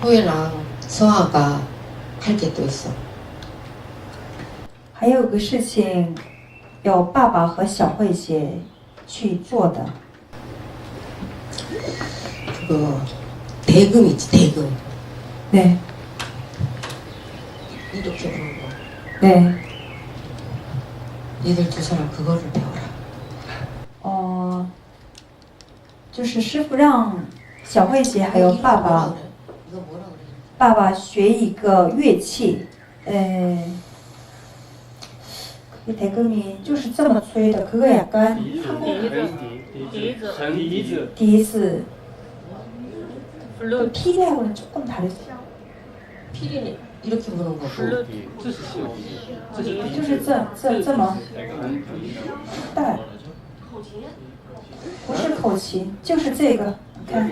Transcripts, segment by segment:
호예랑 서아가 할 게 또 있어. 还有个事情，有爸爸和小慧姐去做的。 그거 대금 있지, 대금. 네, 이렇게 부는 거. 네. 니들 두 사람 그거를 배워라. 就是师傅让小慧姐还有 이거 爸 뭐라 爸 그래? 이거 뭐라 그래? 爸爸学一个乐器，그 대금이 就是这么吹的， 그거 약간笛子， 그 피리하고는 조금 다르죠. 피리는 이렇게 부는 거고. 就是这么大，不是口琴，就是这个，你看，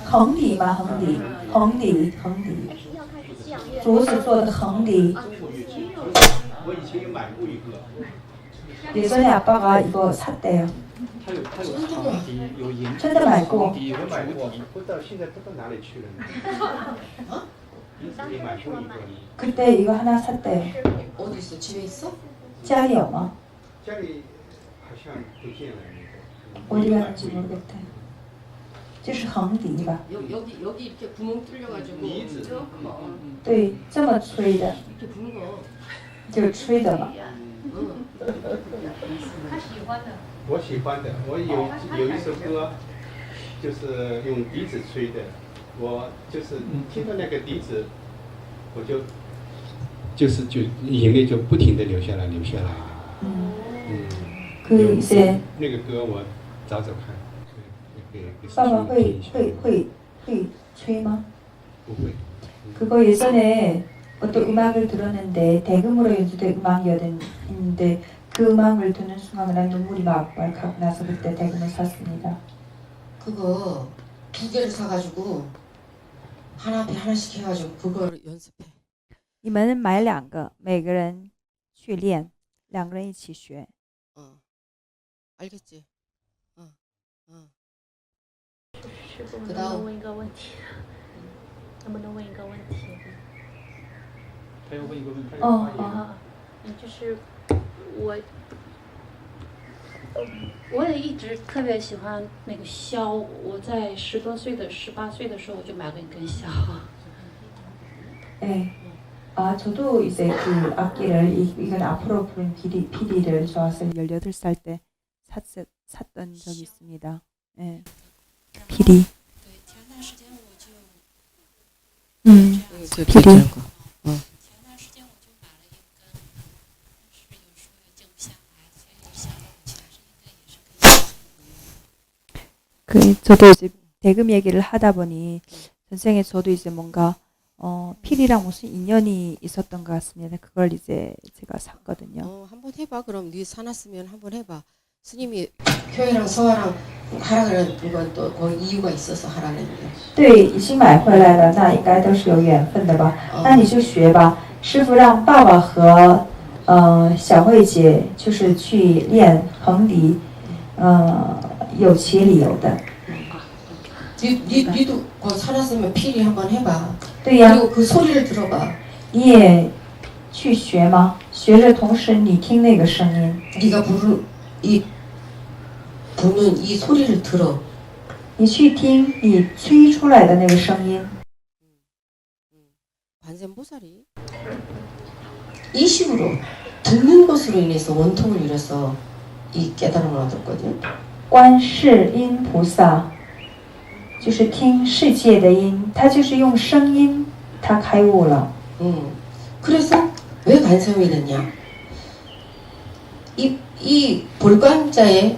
横笛嘛，横笛，竹子做的横笛。 我以前也买过一个。 예전에 아빠가 이거 샀대요. 真的买过。 我买过，不知道现在不知道哪里去了呢。你自己买过一个？ 그때 이거 하나 샀대요. 어디 있어? 집에 있어? 家里有吗？ 家里好像不见了那个。 어디 갔는지 모르겠대. 就是横笛吧？ 여기 이렇게 구멍 뚫려가지고. 笛子。对，这么吹的， 이렇게 부는 거. 就是吹的嘛。我喜欢的，我有一首歌，就是用笛子吹的，我就是听到那个笛子，我就眼泪就不停的流下来。그 이제 那个歌我找找看，爸爸会吹吗？不会。 그거 예전에 어떤 음악을 들었는데 대금으로 연주된 음악이었는데 그 음악을 듣는 순간 난 눈물이 막 왈칵 나서 그때 대금을 샀습니다. 그거 두 개를 사가지고 하나 앞에 하나씩 해가지고 그걸 연습해. 你们买2个，每个人去练，2个人一起学。 알겠지?师傅，能不能问一个问题？能不能问一个问题？就是我也一直特别喜欢那个箫。我在10多岁的、18岁的时候，我就买过一根箫。 네. 저도 이제 그 악기를 이건 앞으로 부른 PD를 좋아서 18살 때 샀던 적이 있습니다. 네. PD. PD. 저도 이제 대금 얘기를 하다 보니 전생에 저도 이제 뭔가 필이랑 무슨 인연이 있었던 것 같습니다. 그걸 이제 제가 샀거든요. 한번 해봐. 그럼 네 사놨으면 한번 해봐. 스님이 효이랑 서아랑 하라 그런 이건 또 거기 이유가 있어서 하라는 거야. 对，已经买回来了，那应该都是有缘分的吧？那你就学吧。师傅让爸爸和小慧姐就是去练横笛，有其理由的。 니도 거기 사놨으면 필이 한번 해봐. 对呀， 그리고 그 소리를 들어봐. 你也去学吗？学着同时你听那个声音， 네가 부는 이 소리를 들어. 你去听你吹出来的那个声音。 관세음보살이 이 식으로 듣는 것으로 인해서 원통을 잃어서 이 깨달음을 얻었거든. 观世音菩萨就是听世界的音，他就是用声音，他开悟了。 그래서 왜 관세음이 됐냐? 이 볼관자에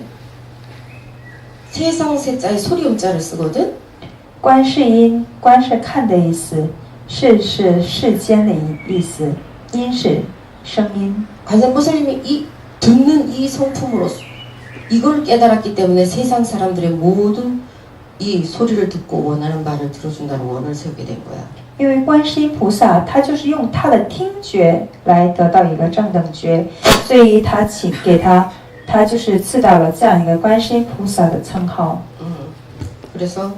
세상 세자에 소리음자를 쓰거든. 观世音，观是看的意思，世是世间的意思，音是声音。 관세음보살님이 이 듣는 이 성품으로 이걸 깨달았기 때문에 세상 사람들의 모든 이 소리를 듣고 원하는 말을 들어준다는 원을 세우게 된 거야. 因为观世音菩萨他就是用他的听觉来得到一个正等觉，所以他给他就是赐到了这样一个观世音菩萨的称号。 그래서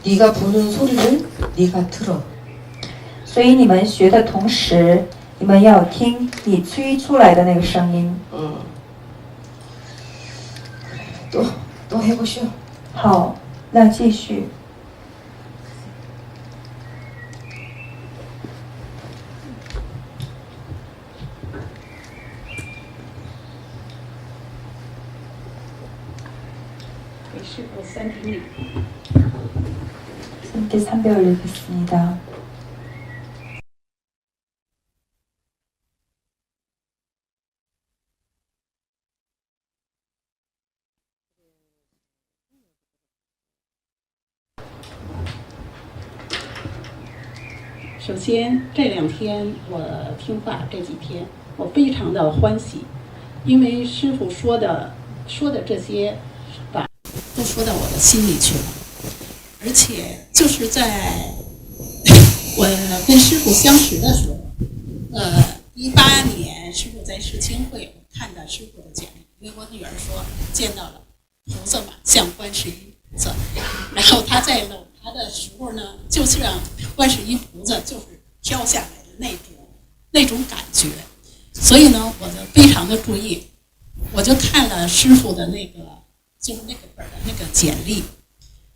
네가 부는 소리를 네가 들어. 所以你们学的同时，你们要听你吹出来的那个声音。 또 해보시오. 好，那继续。给师傅三瓶礼。 선생님께 300을 읽겠습니다.首先，这2天我听法，这几天我非常的欢喜，因为师傅说的这些法都说到我的心里去了，而且就是在我跟师傅相识的时候，18年师傅在世青会，我看到师傅的简历，因为我女儿说见到了菩萨嘛，像观世音菩萨，然后他在搂他的时候呢，就是让观世音菩萨就是飘下来的那种感觉，所以呢，我就非常的注意，我就看了师傅的就是那个本的那个简历。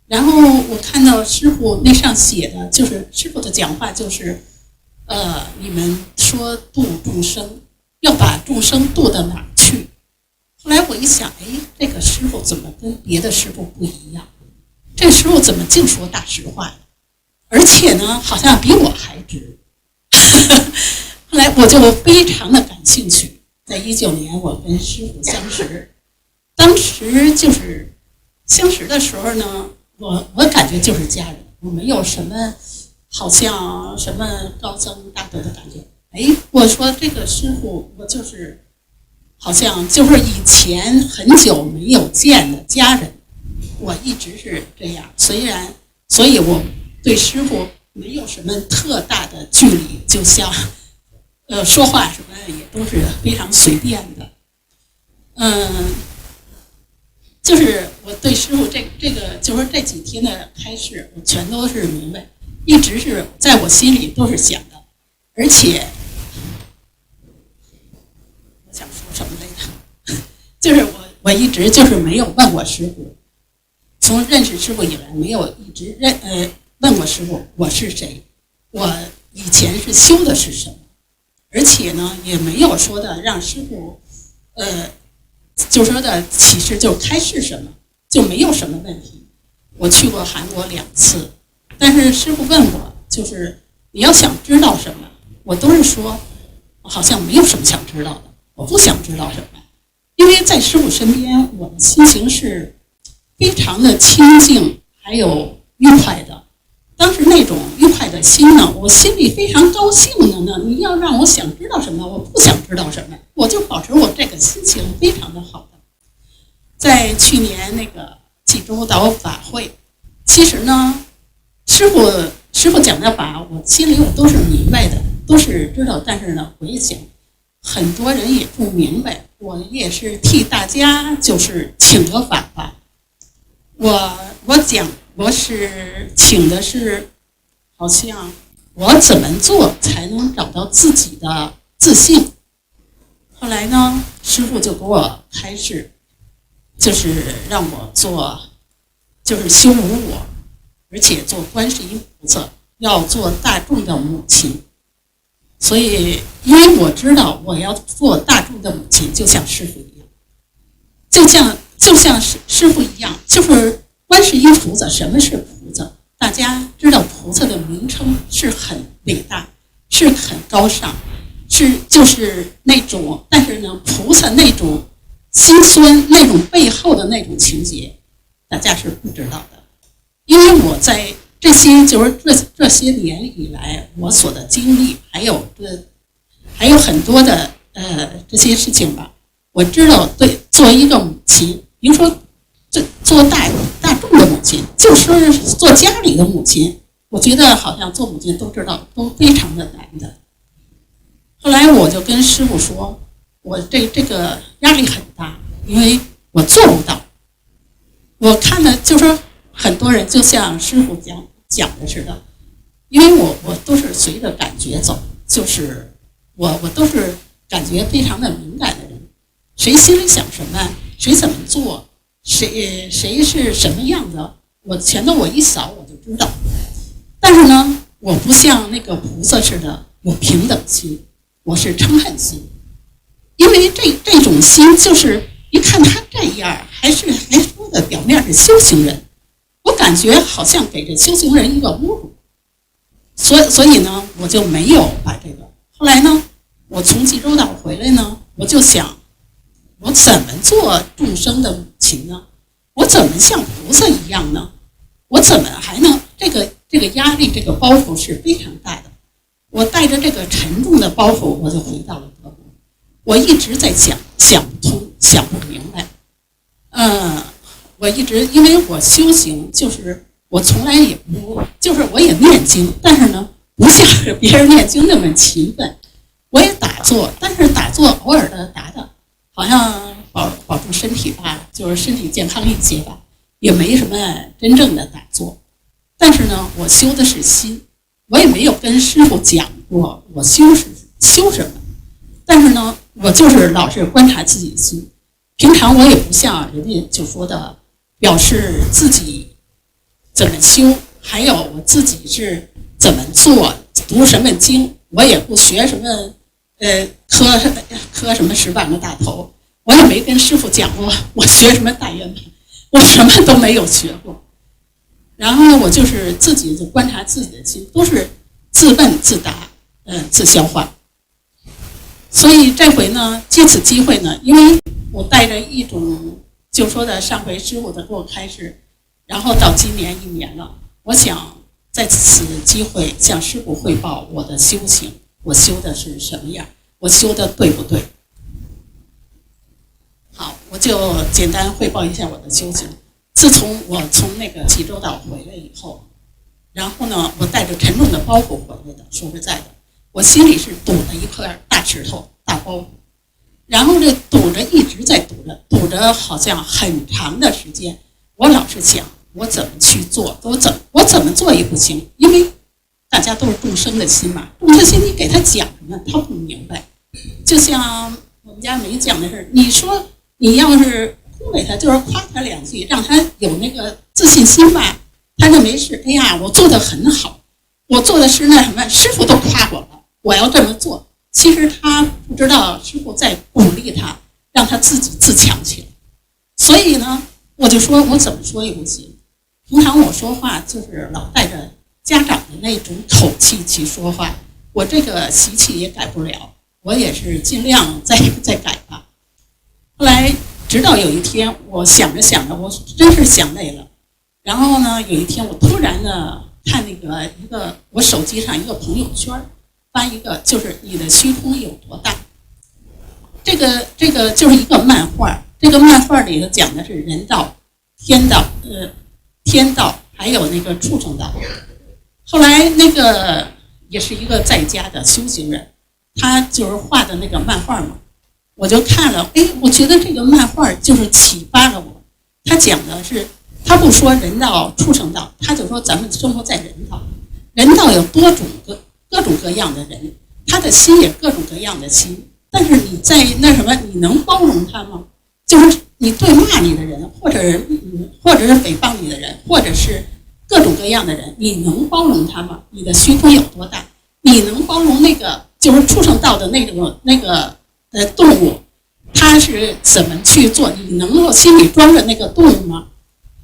然后我看到师傅那上写的，就是师傅的讲话，就是你们说度众生，要把众生度到哪儿去？后来我一想，哎，这个师傅怎么跟别的师傅不一样？这师傅怎么净说大实话呀？而且呢，好像比我还直。后来我就非常的感兴趣。在19年，我跟师傅相识，当时就是相识的时候呢。我感觉就是家人，我没有什么好像什么高僧大德的感觉。哎，我说这个师傅，我就是好像就是以前很久没有见的家人，我一直是这样。所以我对师傅没有什么特大的距离，就像说话什么也都是非常随便的。就是我对师傅这个就是这几天的开示，我全都是明白，一直是在我心里都是想的，而且我想说什么来着？就是我一直就是没有问过师傅，从认识师傅以来没有一直问过师傅我是谁，我以前是修的是什么，而且呢也没有说的让师傅就说的启示就开示什么，就没有什么问题。我去过韩国2次，但是师傅问我，就是你要想知道什么，我都是说，好像没有什么想知道的，我不想知道什么，因为在师傅身边，我的心情是非常的清静，还有愉快的。当时那种愉快的心呢，我心里非常高兴的呢。你要让我想知道什么，我不想知道什么，我就保持我这个心情非常的好的。在去年那个济州岛法会，其实呢，师傅讲的法，我心里我都是明白的，都是知道，但是呢，我也想，很多人也不明白，我也是替大家就是请个法吧。我讲。我是请的是，好像我怎么做才能找到自己的自信。后来呢，师父就给我开示，就是让我做，就是修无我，而且做观世音菩萨，要做大众的母亲。所以，因为我知道我要做大众的母亲，就像师父一样，就像师父一样，就是。观世音菩萨，什么是菩萨？大家知道菩萨的名称是很伟大，是很高尚，就是那种，但是呢，菩萨那种心酸，那种背后的那种情节，大家是不知道的。因为我在这些这些年以来，我所的经历，还有很多的这些事情吧，我知道对，作为一个母亲，比如说。做大众的母亲，就是做家里的母亲，我觉得好像做母亲都知道，都非常的难的。后来我就跟师傅说，我这个压力很大，因为我做不到。我看了就说很多人就像师傅讲的似的，因为我都是随着感觉走，就是我都是感觉非常的敏感的人，谁心里想什么，谁怎么做，谁是什么样子，我全都我一扫我就知道。但是呢，我不像那个菩萨似的有平等心，我是嗔恨心，因为这种心就是一看他这样，还说的表面是修行人，我感觉好像给这修行人一个侮辱，所以呢，我就没有把这个。后来呢，我从济州岛回来呢，我就想，我怎么做众生的母亲呢？我怎么像菩萨一样呢？我怎么还能这个压力，这个包袱是非常大的。我带着这个沉重的包袱，我就回到了德国。我一直在想不通，想不明白。我一直因为我修行，就是我从来也不，就是我也念经，但是呢，不像是别人念经那么勤奋。我也打坐，但是打坐偶尔的打，好像保住身体吧，就是身体健康一些吧，也没什么真正的打坐。但是呢，我修的是心，我也没有跟师父讲过我修什么。但是呢，我就是老是观察自己的心。平常我也不像人家就说的表示自己怎么修，还有我自己是怎么做，读什么经，我也不学什么磕什么10万个大头，我也没跟师父讲过我学什么大圆满，我什么都没有学过。然后我就是自己就观察自己的心，都是自问自答，自消化。所以这回呢，借此机会呢，因为我带着一种就说的上回师父的给我开示，然后到今年1年了，我想在此机会向师父汇报我的修行，我修的是什么样，我修的对不对？好，我就简单汇报一下我的修行。自从我从那个济州岛回来以后，然后呢，我带着沉重的包袱回来的。说实在的，我心里是堵了一块大石头、大包袱，然后这堵着一直在堵着好像很长的时间。我老是想，我怎么去做，我怎么做也不行，因为大家都是众生的心嘛，众生心你给他讲什么，他不明白。就像我们家梅讲的是，你说你要是恭维他，就是夸他2句，让他有那个自信心吧，他认为是，哎呀，我做得很好，我做的是那什么，师傅都夸我了，我要这么做。其实他不知道师傅在鼓励他，让他自己自强起来。所以呢，我就说我怎么说也不行。平常我说话就是老带着家长的那种口气去说话，我这个习气也改不了，我也是尽量再改吧。后来直到有一天，我想着，我真是想累了。然后呢，有一天我突然呢看那个我手机上一个朋友圈，发一个就是你的虚空有多大。这个就是一个漫画，这个漫画里头讲的是人道、天道，还有那个畜生道。后来那个也是一个在家的修行人，他就是画的那个漫画嘛。我就看了，我觉得这个漫画就是启发了我。他讲的是，他不说人道、畜生道，他就说咱们生活在人道。人道有各种各样的人，他的心也各种各样的心。但是你在那什么，你能包容他吗？就是你对骂你的人，或者是诽谤你的人，或者是各种各样的人，你能包容他吗？你的虚空有多大？你能包容那个就是畜生道的那个动物，他是怎么去做？你能够心里装着那个动物吗？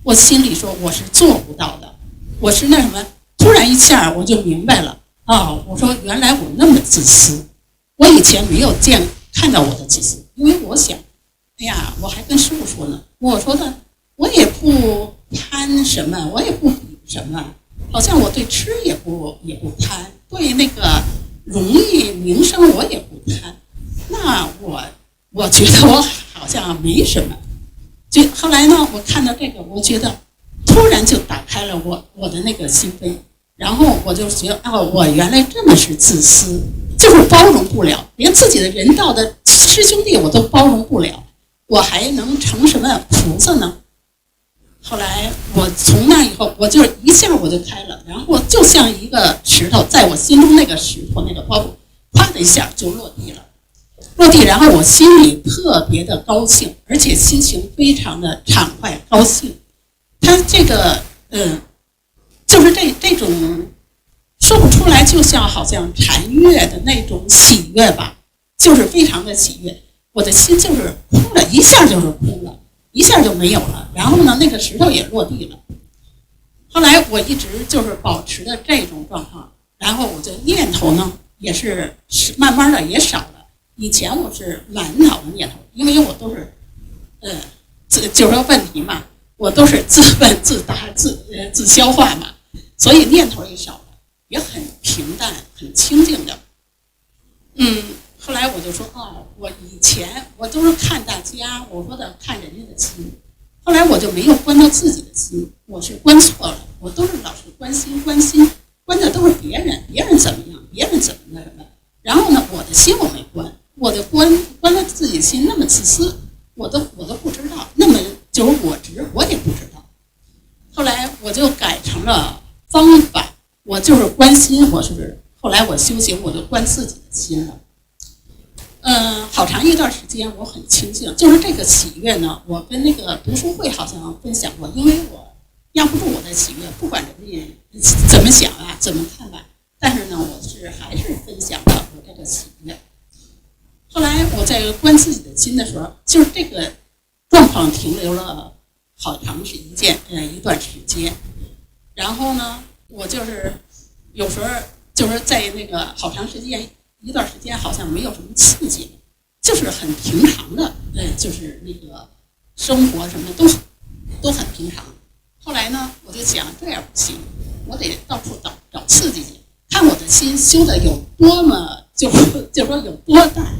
我心里说我是做不到的。我是那什么，突然一下我就明白了啊！我说原来我那么自私，我以前没有看到我的自私，因为我想，哎呀，我还跟师傅说呢，我说的我也不贪什么，我也不比什么，好像我对吃也不贪，对那个荣誉名声我也不贪。那我觉得我好像没什么。就后来呢，我看到这个，我觉得突然就打开了我的那个心扉，然后我就觉得我原来这么是自私，就是包容不了，连自己的人道的师兄弟我都包容不了，我还能成什么菩萨呢？后来我从那以后，我就一下我就开了，然后就像一个石头，在我心中那个石头那个包袱，啪的一下就落地了。落地，然后我心里特别的高兴，而且心情非常的畅快高兴。他这个就是这种说不出来，就像好像禅悦的那种喜悦吧，就是非常的喜悦。我的心就是哭了一下，就是哭了一下就没有了。然后呢，那个石头也落地了。后来我一直就是保持着这种状况，然后我的念头呢也是慢慢的也少了。以前我是满脑的念头，因为我都是就是说问题嘛，我都是自问自答自消化嘛，所以念头也少了，也很平淡很清静的。后来我就说我以前我都是看大家，我说的看人家的心，后来我就没有关到自己的心，我是关错了，我都是老是关心，关的都是别人怎么样，别人怎么那什么，然后呢，我的心我没关。我的关了自己心那么自私，我都不知道，那么就是我执，我也不知道。后来我就改成了方法，我就是关心，后来我修行，我就关自己的心了。好长一段时间我很清静，就是这个喜悦呢，我跟那个读书会好像分享过，因为我压不住我的喜悦，不管人家怎么想啊，怎么看吧，但是呢，我还是分享了我这个喜悦。后来我在关自己的心的时候，就是这个状况停留了好长一段时间。然后呢，我就是有时候就是在那个好长时间一段时间，好像没有什么刺激，就是很平常的，就是那个生活什么都很平常。后来呢，我就想这样不行，我得到处找刺激去，看我的心修的有多么就说有多大。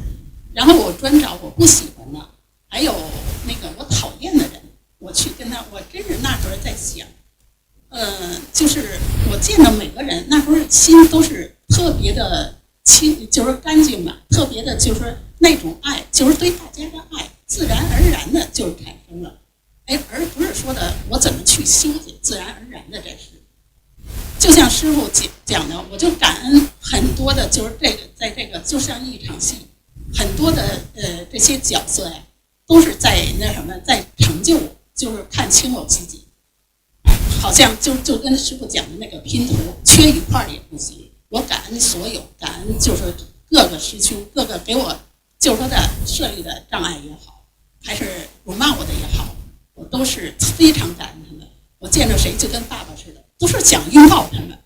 然后我专找我不喜欢的，还有那个我讨厌的人，我去跟他，我真是那时候在想，就是我见到每个人，那时候心都是特别的清，就是干净嘛，特别的，就是说那种爱，就是对大家的爱，自然而然的就产生了，而不是说的我怎么去修行，自然而然的这是。就像师父讲的，我就感恩很多的，就是在这个就像一场戏。很多的这些角色呀，都是在那什么，在成就我，就是看清我自己，好像就跟师父讲的那个拼图，缺一块也不行。我感恩所有，感恩就是各个师兄，各个给我就是说的设立的障碍也好，还是辱骂我的也好，我都是非常感恩他们。我见着谁就跟爸爸似的，都是想拥抱他们。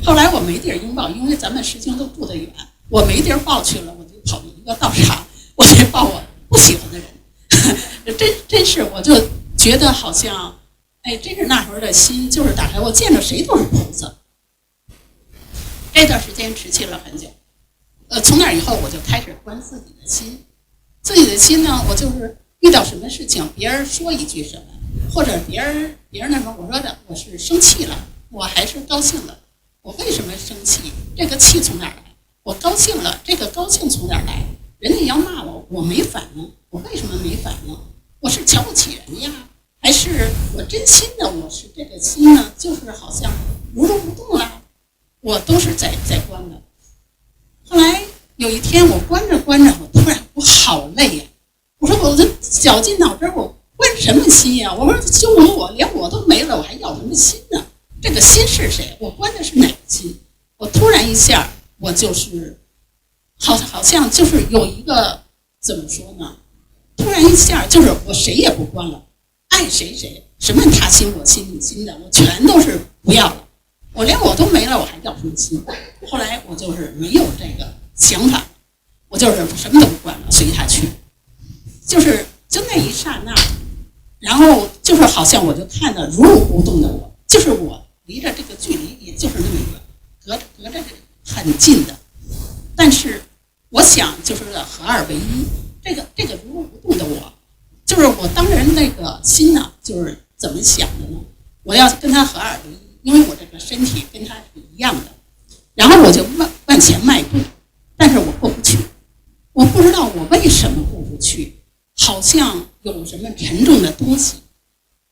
后来我没地儿拥抱，因为咱们师兄都住得远，我没地儿抱去了，我就跑一个道场，我去抱我不喜欢的人。真是，我就觉得好像，真是那时候的心就是打开，我见着谁都是菩萨。这段时间持续了很久，从那以后我就开始关自己的心，自己的心呢，我就是遇到什么事情，别人说一句什么，或者别人那时候我说的我是生气了，我还是高兴了，我为什么生气？这个气从哪儿来？我高兴了，这个高兴从哪儿来？人家要骂我，我没反应，我为什么没反应？我是瞧不起人呀，还是我真心的？我是这个心呢，就是好像如如不动了，我都是在关的。后来有一天我关着，我突然我好累呀！我说我这绞尽脑汁，我关什么心呀？我说修容我，连我都没了，我还要什么心呢？这个心是谁？我关的是哪个心？我突然一下。我就是好像就是有一个怎么说呢？突然一下就是我谁也不关了，爱谁，什么他心我心你心的，我全都是不要了。我连我都没了，我还要什么心？后来我就是没有这个想法，我就是什么都不管了，随他去。就那一刹那，然后就是好像我就看到如如不动的我，就是我离着这个距离也就是那么远，隔着很近的，但是我想就是合二为一，这个如如不动的我，就是我当然那个心呢，就是怎么想的呢？我要跟他合二为一，因为我这个身体跟他是一样的，然后我就往前迈步，但是我过不去，我不知道我为什么过不去，好像有什么沉重的东西，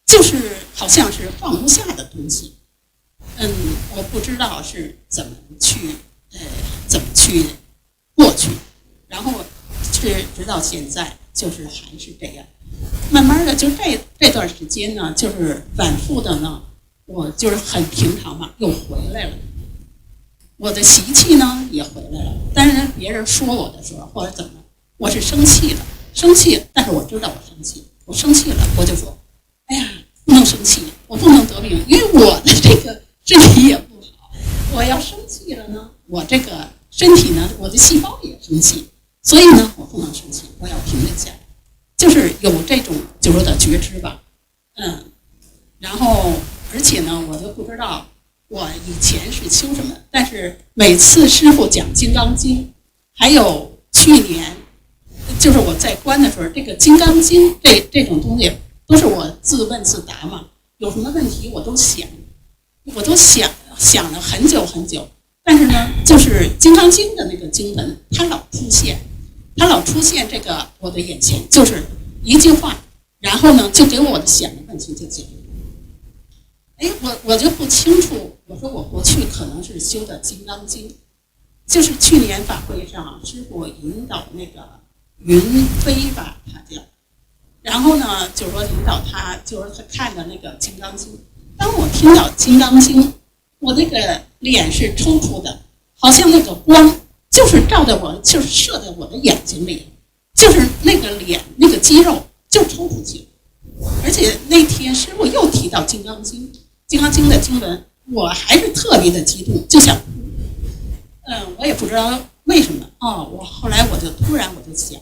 就是好像。像是放不下的东西。我不知道是怎么去过去，然后是直到现在，就是还是这样。慢慢的，就这段时间呢，就是反复的呢，我就是很平常嘛，又回来了。我的习气呢也回来了，但是别人说我的时候或者怎么，我是生气了，但是我知道我生气，我生气了，我就说，哎呀，不能生气，我不能得病，因为我的这个身体也不好，我要生气了呢，我这个身体呢，我的细胞也生气，所以呢，我不能生气，我要平静下来，就是有这种就是的觉知吧，然后而且呢，我就不知道。我以前是修什么，但是每次师父讲《金刚经》，还有去年，就是我在观的时候，这个《金刚经》这种东西都是我自问自答嘛，有什么问题我都想了很久很久，但是呢，就是《金刚经》的那个经文，它老出现这个我的眼前，就是一句话，然后呢，就给我的想的问题就解决了。我就不清楚。我说我过去可能是修的《金刚经》，就是去年法会上师父引导那个云飞吧，他叫，然后呢就是说引导他，就是他看的那个《金刚经》。当我听到《金刚经》，我那个脸是抽搐的，好像那个光就是照在我，就是射在我的眼睛里，就是那个脸那个肌肉就抽出去。而且那天师父又提到《金刚经》。《金刚经》的经文，我还是特别的激动，就想，我也不知道为什么我后来我就突然想，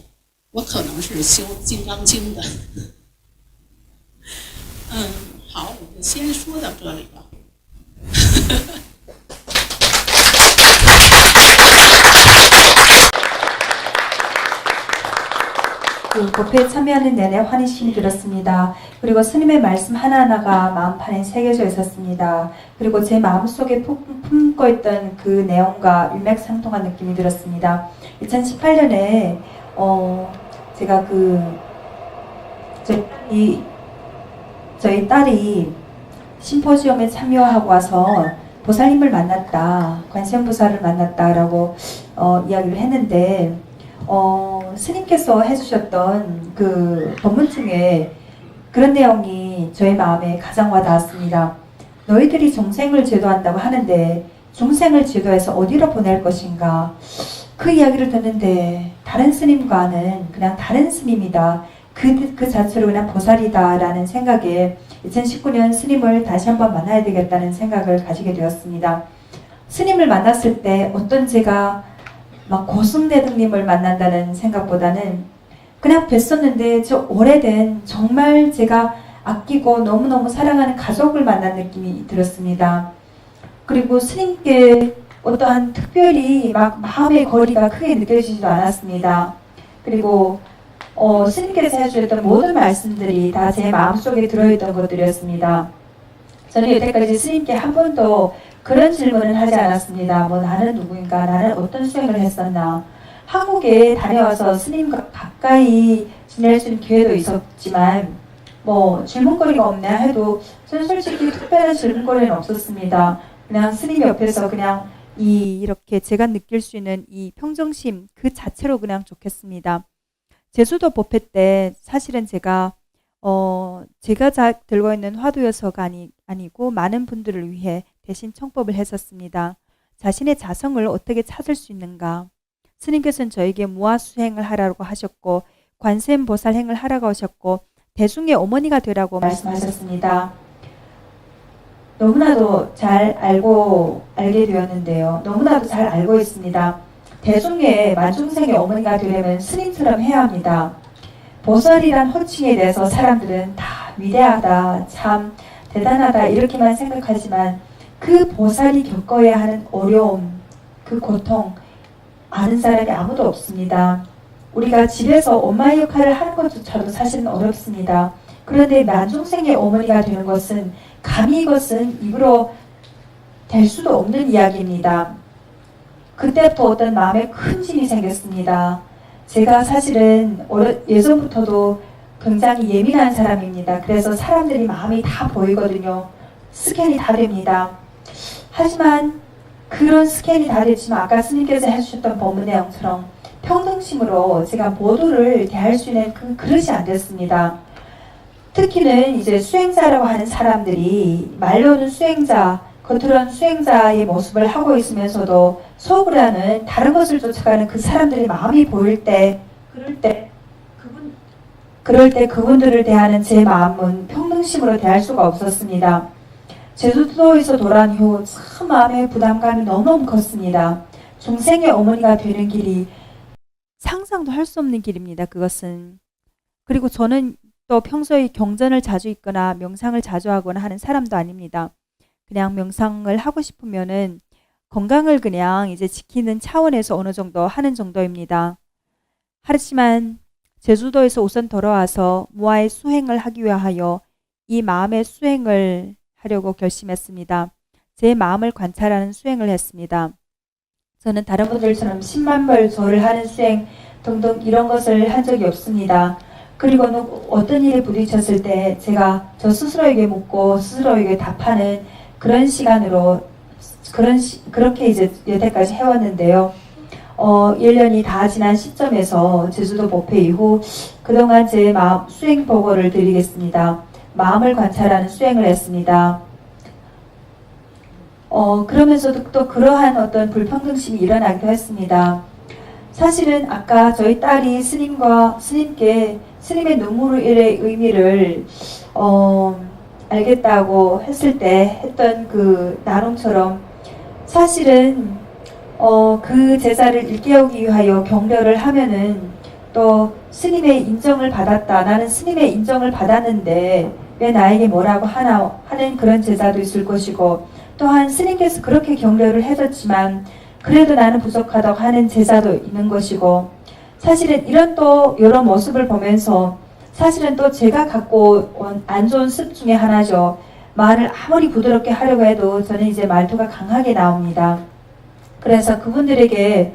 我可能是修《金刚经》的。好，我就先说到这里吧。그 법회에 참여하는 내내 환희심이 들었습니다. 그리고 스님의 말씀 하나하나가 마음판에 새겨져 있었습니다. 그리고 제 마음속에 품고 있던 그 내용과 일맥상통한 느낌이 들었습니다. 2018년에 제가 저희 딸이 심포지엄에 참여하고 와서 보살님을 만났다, 관세음보살을 만났다라고 이야기를 했는데 스님께서 해주셨던 그 법문 중에 그런 내용이 저의 마음에 가장 와닿았습니다. 너희들이 중생을 제도한다고 하는데 중생을 제도해서 어디로 보낼 것인가? 그 이야기를 듣는데 다른 스님과는 그냥 다른 스님이다. 그 자체로 그냥 보살이다 라는 생각에 2019년 스님을 다시 한번 만나야 되겠다는 생각을 가지게 되었습니다. 스님을 만났을 때 어떤 제가 막 고승대등님을 만난다는 생각보다는 그냥 뵀었는데 저 오래된 정말 제가 아끼고 너무너무 사랑하는 가족을 만난 느낌이 들었습니다. 그리고 스님께 어떠한 특별히 막 마음의 거리가 크게 느껴지지도 않았습니다. 그리고 스님께서 해주셨던 모든 말씀들이 다 제 마음속에 들어있던 것들이었습니다. 저는 여태까지 스님께 한 번도 그런 질문을 하지 않았습니다. 뭐 나는 누구인가? 나는 어떤 수행을 했었나? 한국에 다녀와서 스님과 가까이 지낼 수 있는 기회도 있었지만 뭐 질문거리가 없냐 해도 저는 솔직히 특별한 질문거리는 없었습니다. 그냥 스님 옆에서 그냥 이렇게 제가 느낄 수 있는 이 평정심 그 자체로 그냥 좋겠습니다. 제주도 법회 때 사실은 제가 들고 있는 화두여서가 아니고 많은 분들을 위해 대신 청법을 했었습니다. 자신의 자성을 어떻게 찾을 수 있는가? 스님께서는 저에게 무아수행을 하라고 하셨고 관세음보살행을 하라고 하셨고 대중의 어머니가 되라고 말씀하셨습니다. 너무나도 잘 알게 되었는데요. 너무나도 잘 알고 있습니다. 대중의 만중생의 어머니가 되려면 스님처럼 해야 합니다. 보살이란 호칭에 대해서 사람들은 다 위대하다, 참 대단하다 이렇게만 생각하지만 그 보살이 겪어야 하는 어려움, 그 고통 아는 사람이 아무도 없습니다. 우리가 집에서 엄마의 역할을 하는 것조차도 사실은 어렵습니다. 그런데 만중생의 어머니가 되는 것은 감히 이것은 입으로 될 수도 없는 이야기입니다. 그때부터 어떤 마음에 큰 짐이 생겼습니다. 제가 사실은 예전부터도 굉장히 예민한 사람입니다. 그래서 사람들이 마음이 다 보이거든요. 스캔이 다 됩니다. 하지만 그런 스캔이 다 되지만 아까 스님께서 해주셨던 본문 내용처럼 평등심으로 제가 모두를 대할 수 있는 그 그릇이 안 됐습니다. 특히는 이제 수행자라고 하는 사람들이 말로는 수행자, 겉으로는 수행자의 모습을 하고 있으면서도 속으로는 다른 것을 쫓아가는 그 사람들의 마음이 보일 때, 그럴 때 그분들을 대하는 제 마음은 평등심으로 대할 수가 없었습니다. 제주도에서 돌아온 후 참 마음의 부담감이 너무 컸습니다. 중생의 어머니가 되는 길이 상상도 할 수 없는 길입니다. 그것은. 그리고 저는 또 평소에 경전을 자주 읽거나 명상을 자주 하거나 하는 사람도 아닙니다. 그냥 명상을 하고 싶으면은 건강을 그냥 이제 지키는 차원에서 어느 정도 하는 정도입니다. 하지만 제주도에서 우선 돌아와서 무아의 수행을 하기 위하여 이 마음의 수행을 하려고 결심했습니다. 제 마음을 관찰하는 수행을 했습니다. 저는 다른 분들처럼 10만 벌 절을 하는 수행 등등 이런 것을 한 적이 없습니다. 그리고 어떤 일에 부딪혔을 때 제가 저 스스로에게 묻고 스스로에게 답하는 그런 시간으로 그렇게 이제 여태까지 해왔는데요. 1년이 다 지난 시점에서 제주도 법회 이후 그동안 제 마음 수행 보고를 드리겠습니다. 마음을 관찰하는 수행을 했습니다. 그러면서도 또 그러한 어떤 불평등심이 일어나기도 했습니다. 사실은 아까 저희 딸이 스님께 스님의 눈물의 의미를 알겠다고 했을 때 했던 그 나눔처럼 사실은 그 제사를 일깨우기 위하여 경려를 하면은 또 스님의 인정을 받았다. 나는 스님의 인정을 받았는데 왜 나에게 뭐라고 하나 하는 그런 제사도 있을 것이고 또한 스님께서 그렇게 경려를 해줬지만 그래도 나는 부족하다고 하는 제사도 있는 것이고 사실은 이런 또 여러 모습을 보면서 사실은 또 제가 갖고 온 안 좋은 습 중에 하나죠. 말을 아무리 부드럽게 하려고 해도 저는 이제 말투가 강하게 나옵니다. 그래서 그분들의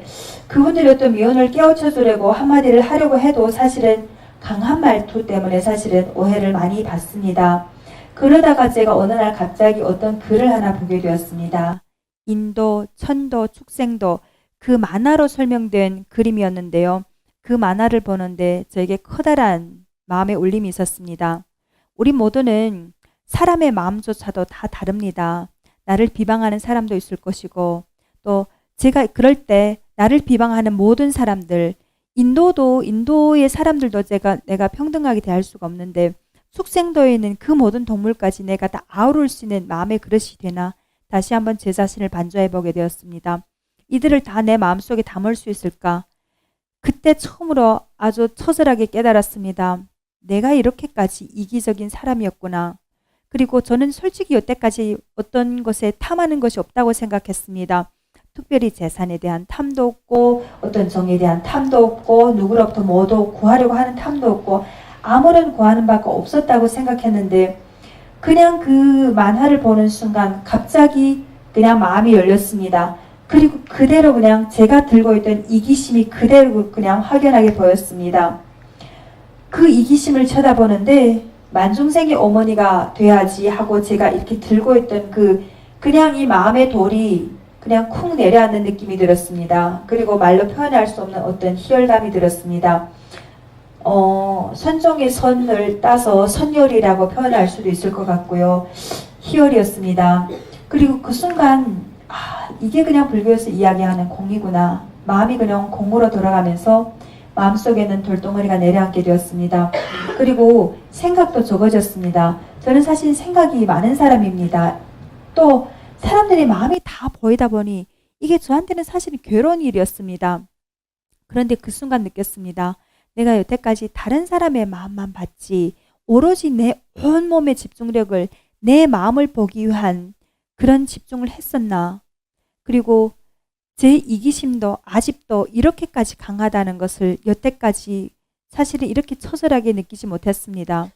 어떤 미혼을 깨우쳐 주려고 한마디를 하려고 해도 사실은 강한 말투 때문에 사실은 오해를 많이 받습니다. 그러다가 제가 어느 날 갑자기 어떤 글을 하나 보게 되었습니다. 인도, 천도, 축생도 그 만화로 설명된 그림이었는데요. 그 만화를 보는데 저에게 커다란 마음의 울림이 있었습니다. 우리 모두는 사람의 마음조차도 다 다릅니다. 나를 비방하는 사람도 있을 것이고 또 제가 그럴 때 나를 비방하는 모든 사람들 인도의 사람들도 내가 평등하게 대할 수가 없는데 축생도에 있는 그 모든 동물까지 내가 다 아우를 수 있는 마음의 그릇이 되나 다시 한번 제 자신을 반조해 보게 되었습니다. 이들을 다 내 마음속에 담을 수 있을까? 그때 처음으로 아주 처절하게 깨달았습니다. 내가 이렇게까지 이기적인 사람이었구나. 그리고 저는 솔직히 여태까지 어떤 것에 탐하는 것이 없다고 생각했습니다. 특별히 재산에 대한 탐도 없고 어떤 정에 대한 탐도 없고 누구로부터 뭐도 구하려고 하는 탐도 없고 아무런 구하는 바가 없었다고 생각했는데 그냥 그 만화를 보는 순간 갑자기 그냥 마음이 열렸습니다. 그리고 그대로 그냥 제가 들고 있던 이기심이 그대로 그냥 확연하게 보였습니다. 그 이기심을 쳐다보는데 만중생의 어머니가 돼야지 하고 제가 이렇게 들고 있던 그냥 이 마음의 돌이 그냥 쿵 내려앉는 느낌이 들었습니다. 그리고 말로 표현할 수 없는 어떤 희열감이 들었습니다. 선종의 선을 따서 선열이라고 표현할 수도 있을 것 같고요. 희열이었습니다. 그리고 그 순간 이게 그냥 불교에서 이야기하는 공이구나. 마음이 그냥 공으로 돌아가면서 마음속에는 돌덩어리가 내려앉게 되었습니다. 그리고 생각도 적어졌습니다. 저는 사실 생각이 많은 사람입니다. 또 사람들의 마음이 다 보이다 보니 이게 저한테는 사실은 괴로운 일이었습니다. 그런데 그 순간 느꼈습니다. 내가 여태까지 다른 사람의 마음만 봤지 오로지 내 온몸의 집중력을 내 마음을 보기 위한 그런 집중을 했었나. 그리고 제 이기심도 아직도 이렇게까지 강하다는 것을 여태까지 사실은 이렇게 처절하게 느끼지 못했습니다.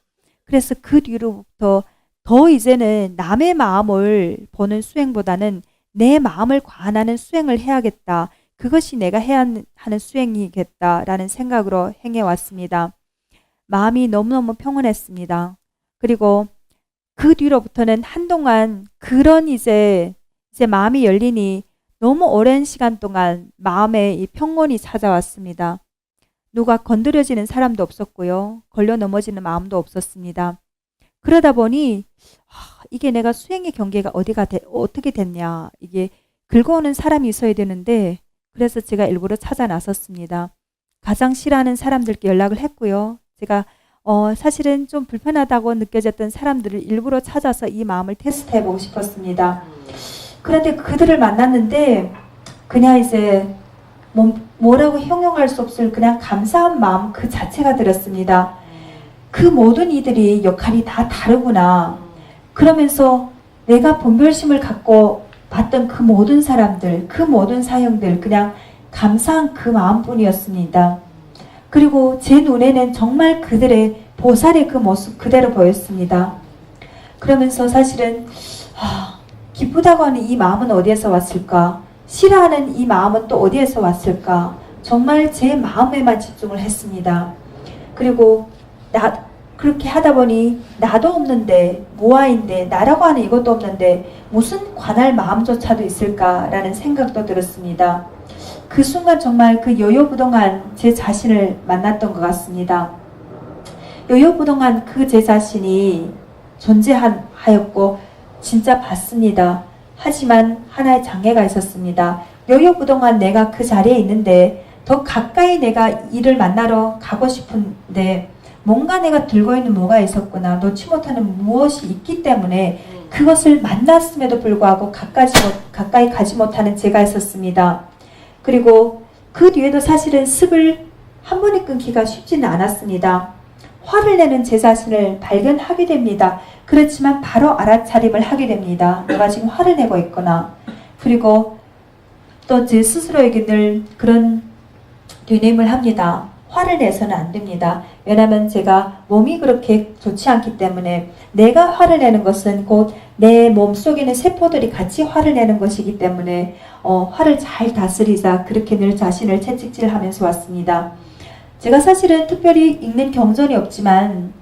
그래서 그 뒤로부터 더 이제는 남의 마음을 보는 수행보다는 내 마음을 관하는 수행을 해야겠다. 그것이 내가 해야 하는 수행이겠다라는 생각으로 행해왔습니다. 마음이 너무너무 평온했습니다. 그리고 그 뒤로부터는 한동안 그런 이제 마음이 열리니 너무 오랜 시간 동안 마음에 이 평온이 찾아왔습니다. 누가 건드려지는 사람도 없었고요. 걸려 넘어지는 마음도 없었습니다. 그러다 보니 이게 내가 수행의 경계가 어떻게 됐냐. 이게 긁어오는 사람이 있어야 되는데 그래서 제가 일부러 찾아 나섰습니다. 가장 싫어하는 사람들께 연락을 했고요. 제가 사실은 좀 불편하다고 느껴졌던 사람들을 일부러 찾아서 이 마음을 테스트해보고 싶었습니다. 그런데 그들을 만났는데 그냥 이제 뭐라고 형용할 수 없을 그냥 감사한 마음 그 자체가 들었습니다. 그 모든 이들이 역할이 다 다르구나. 그러면서 내가 분별심을 갖고 봤던 그 모든 사람들, 그 모든 사형들 그냥 감사한 그 마음뿐이었습니다. 그리고 제 눈에는 정말 그들의 보살의 그 모습 그대로 보였습니다. 그러면서 사실은 기쁘다고 하는 이 마음은 어디에서 왔을까? 싫어하는 이 마음은 또 어디에서 왔을까? 정말 제 마음에만 집중을 했습니다. 그리고 그렇게 하다 보니 나도 없는데 무아인데 나라고 하는 이것도 없는데 무슨 관할 마음조차도 있을까라는 생각도 들었습니다. 그 순간 정말 그 요요부동한 제 자신을 만났던 것 같습니다. 요요부동한 그 제 자신이 존재하였고 진짜 봤습니다. 하지만 하나의 장애가 있었습니다. 요요부동한 내가 그 자리에 있는데 더 가까이 내가 이를 만나러 가고 싶은데 뭔가 내가 들고 있는 뭐가 있었구나. 놓지 못하는 무엇이 있기 때문에 그것을 만났음에도 불구하고 가까이 가지 못하는 제가 있었습니다. 그리고 그 뒤에도 사실은 습을 한 번에 끊기가 쉽지는 않았습니다. 화를 내는 제 자신을 발견하게 됩니다. 그렇지만 바로 알아차림을 하게 됩니다. 내가 지금 화를 내고 있구나. 그리고 또 제 스스로에게 늘 그런 되뇌임을 합니다. 화를 내서는 안 됩니다. 왜냐하면 제가 몸이 그렇게 좋지 않기 때문에 내가 화를 내는 것은 곧 내 몸속에 있는 세포들이 같이 화를 내는 것이기 때문에 화를 잘 다스리자 그렇게 늘 자신을 채찍질하면서 왔습니다. 제가 사실은 특별히 읽는 경전이 없지만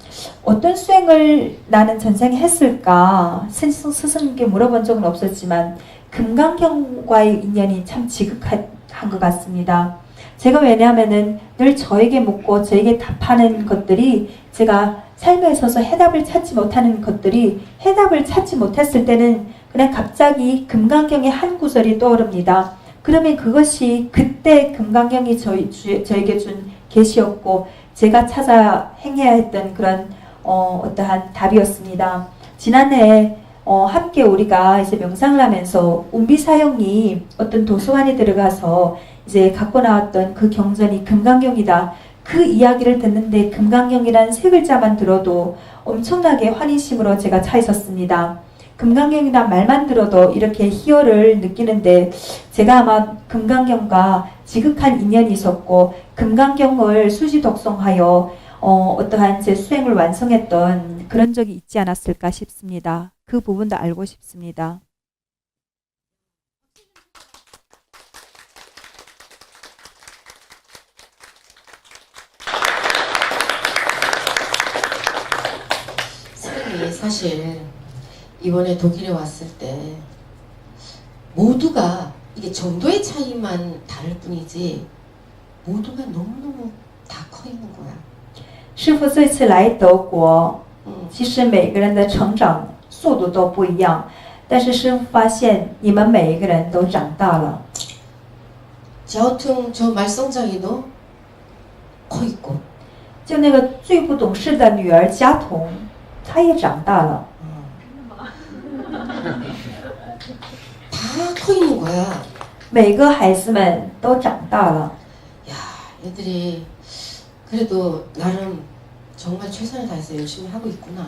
어떤 수행을 나는 전생에 했을까 스승님께 물어본 적은 없었지만 금강경과의 인연이 참 지극한 것 같습니다. 제가 왜냐하면은 늘 저에게 묻고 저에게 답하는 것들이 제가 삶에 있어서 해답을 찾지 못하는 것들이 해답을 찾지 못했을 때는 그냥 갑자기 금강경의 한 구절이 떠오릅니다. 그러면 그것이 그때 금강경이 저에게 준 계시였고 제가 찾아 행해야 했던 그런 어떠한 답이었습니다. 지난해 함께 우리가 이제 명상을 하면서 운비사형이 어떤 도서관에 들어가서 이제 갖고 나왔던 그 경전이 금강경이다. 그 이야기를 듣는데 금강경이란 세 글자만 들어도 엄청나게 환희심으로 제가 차 있었습니다. 금강경이란 말만 들어도 이렇게 희열을 느끼는데 제가 아마 금강경과 지극한 인연이 있었고 금강경을 수시 독송하여 어떠한 제 수행을 완성했던 그런 적이 있지 않았을까 싶습니다. 그 부분도 알고 싶습니다. 선생님이 사실 이번에 독일에 왔을 때 모두가 이게 정도의 차이만 다를 뿐이지 모두가 너무너무 다 커 있는 거야. 师父这次来德国，其实每个人的成长速度都不一样，但是师父发现你们每一个人都长大了。 저하튼 저 말썽장이도 커 있고 就那个最不懂事的女儿佳彤，她也长大了。 다 커 있는 거야. 每个孩子们都长大了。 야, 얘들이 그래도 나름 정말 최선을 다해서 열심히 하고 있구나.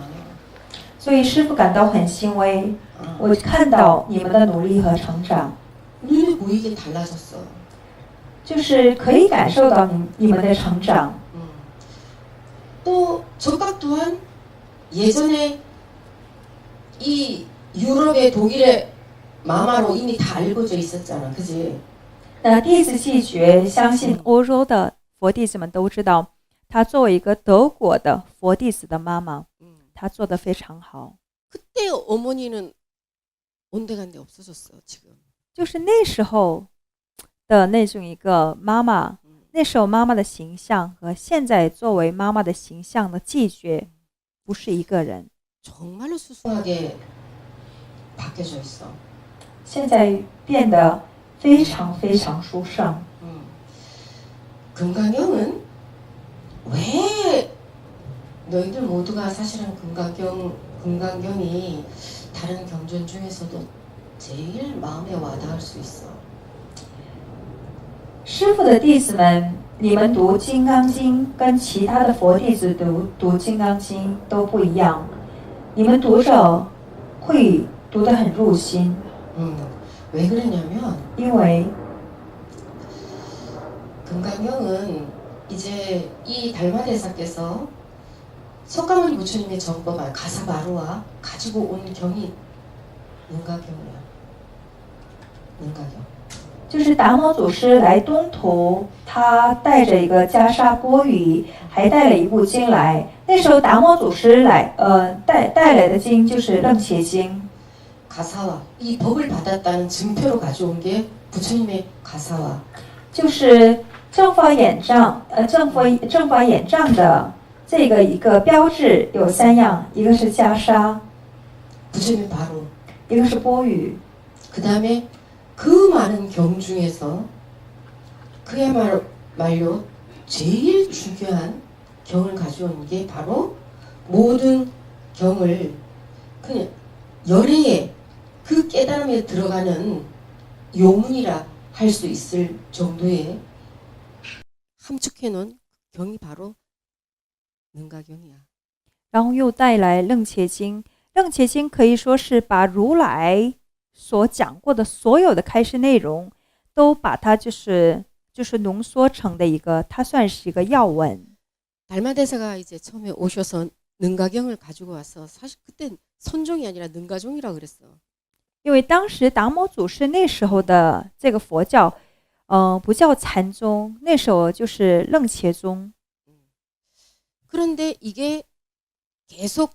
所以师父感到很欣慰，我看到你们的努力和成长， 눈에 보이게 달라졌어. 就是可以感受到你们的成长。 또 적각 또한 예전에 이 유럽의 독일의 마마로 이미 다 알고져 있었잖아, 그지? 那弟子细觉相信欧洲的佛弟子们都知道，她作为一个德国的佛弟子的妈妈， 음. 她做得非常好。 그때 어머니는 온데간데 없어졌어 지금. 就是那时候的那种一个妈妈， 那时候妈妈的形象和现在作为妈妈的形象的季节不是一个人。 정말로 수수하게 바뀌어져 있어. 现在变得非常非常殊胜。 금강경은 왜 너희들 모두가 사실은 금강경이 다른 경전 중에서도 제일 마음에 와닿을 수 있어. 师父的弟子们，你们读《金刚经》跟其他的佛弟子读《金刚经》都不一样，你们读着会读得很入心。 왜 그러냐면 因为 금강경은 이제 이 달마대사께서 석가모니 부처님의 정법 가사마루와 가지고 온 경이 능가경이야. 능가경. 就是达摩祖师来东土，他带着一个袈裟钵盂，还带了一部经来。那时候达摩祖师带来的经就是《楞伽经》。 가사와 이 법을 받았다는 증표로 가져온 게 부처님의 가사와 就是正法眼藏的这个一个标志有3样，一个是袈裟， 부처님의 바로 一个是钵盂， 그 다음에 그 많은 경 중에서 그야말로 제일 중요한 경을 가져온 게 바로 모든 경을 그냥 열애의 그 깨달음에 들어가는 요문이라 할 수 있을 정도의 함축해 놓은 경이 바로 능가경이야. 然后又带来《楞伽经》。《楞伽经》可以说是把如来所讲过的所有的开示内容，都把它就是浓缩成的一个，它算是一个要文。 달마대사가 이제 처음에 오셔서 능가경을 가지고 와서 사실 그때 선종이 아니라 능가종이라 그랬어. 因为当时达摩祖师那时候的这个佛教，不叫禅宗，那时候就是楞伽宗。 그런데 이게 계속